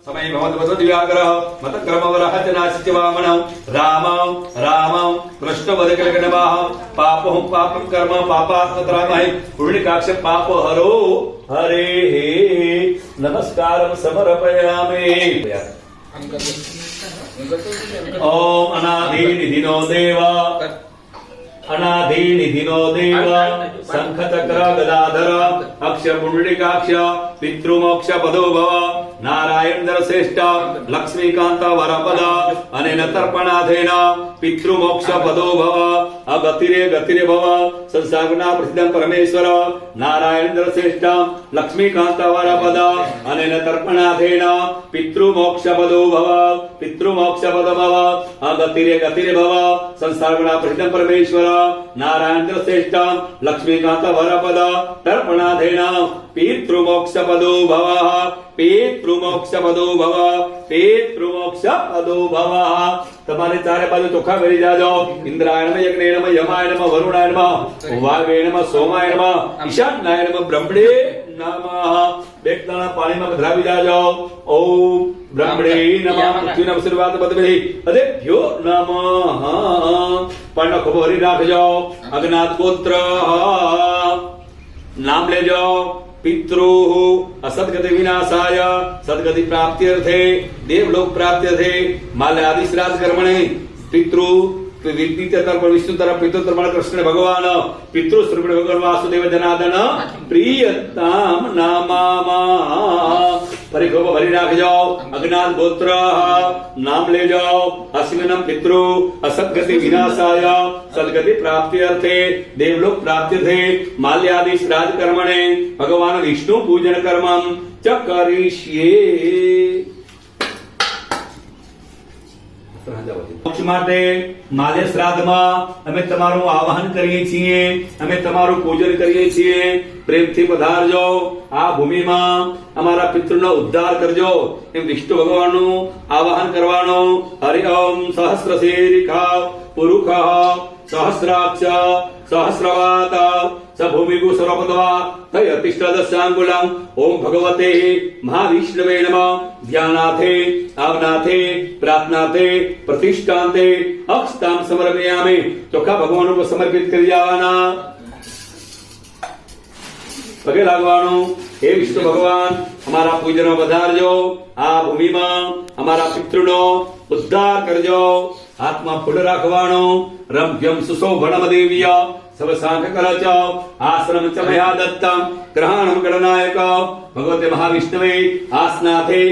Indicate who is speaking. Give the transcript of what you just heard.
Speaker 1: समय भवद्वसो दिव्याग्रह मतक्रमवरः च नासिच वामनं रामं रामं कृष्णवदकलगणवाः पापं पापं कर्म पापात्मत्रामहि पुण्यकाक्ष पापहरो हरेः नमस्कारं समर्पयामि। ओम अनाधिनिधिनो देव अनाधिनिधिनो देव शंखचक्र गदाधर अक्षर पुंडरीकाक्ष पितृमोक्ष पदो भव नारायण श्रेष्ठ लक्ष्मीकांत वरपद अनेन तर्पणाधेन पितृमोक्ष पदो भव अगतिरे गतिरे भव संसागुना प्रसिद्धं परमेश्वर नारायण श्रेष्ठ लक्ष्मीकांत वरपद अनेन तर्पणाधेन पितृमोक्ष पदो भव पितृमोक्ष पद भव अगतिरे गतिरे भव संसागुना प्रसिद्धं परमेश्वर नारायण श्रेष्ठ लक्ष्मीकांत वरपद तर्पणाधेन पितृमोक्ष पदो भव पितृमोक्ष पदो भव पितृमोक्ष पदो भव। તમારે ચારે બાજુ ચોખા કરી જાજો। ઇન્દ્રાય નમઃ યજ્ઞાય નમઃ યમાય નમઃ વરુણાય નમઃ વાગે નમઃ સોમાય નમઃ ઈશાનાય નમઃ બ્રહ્મણે નમઃ। બે દાણા પાણીમાં પધરાવી જાજો। ઓમ બ્રહ્મણે નમઃ પૃથ્વી નમઃ આશીર્વાદ બદવે અદેભ્યો નમઃ। પણ ખૂબ હરી રાખજો। અજ્ઞાત ગોત્ર नाम ले जाओ पितृ असदगति विनाशाय सदगति प्राप्त्यर्थे देवलोक प्राप्त्यर्थे माल्यादि श्राद्ध कर्मणे पितृ विद्युत तर्पण विष्णु तरफ पितृ तर्पण कृष्ण भगवान पितृ श्रवण भगवान वासुदेव जनार्दन प्रियताम नामा परिकोप भरी राख जाओ। अज्ञात गोत्र नाम ले जाओ अस्मिनम पितृ असद्गति विनाशाय सद्गति प्राप्त्यर्थे देवलोक प्राप्त्यर्थे माल्यादि श्राद्ध कर्मणे भगवान विष्णु पूजन कर्मं च करिष्ये। મોક્ષ માટે માલ્ય શ્રાદ્ધમાં અમે તમારું આવાહન કરીએ છીએ, અમે તમારું પૂજન કરીએ છીએ। પ્રેમથી પધારજો। આ ભૂમિમાં અમારા પિતૃનો ઉદ્ધાર કરજો એમ વિષ્ણુ ભગવાનનું આવાહન કરવાનું। હરિ ઓમ સહસ્રશીર્ષ પુરુષ सहस्राक्ष सहस्रवात सभूमिगु सर्वपदवा तयतिष्ठदशांगुलम्। ओम भगवते महाविष्णवे नमः। ध्यानाथे आवनाथे प्रार्थनाथे प्रतिष्ठान्ते अक्षतां समर्पयामि। ચોખા ભગવાન को समर्पित કરી જવાના। પગે લાગવાનું। હે વિષ્ણુ ભગવાન અમારા પૂજનો વધારજો। આ ભૂમિમાં અમારા પિતૃનો ઉદ્ધાર કરજો। हाथमा फूल राखवाणो। रम्यं सुशोभनम देवीय सब सांख करच आश्रम च मया दत्तम ग्रहणं गणनायक भगवते महाविष्णवे आसनाथे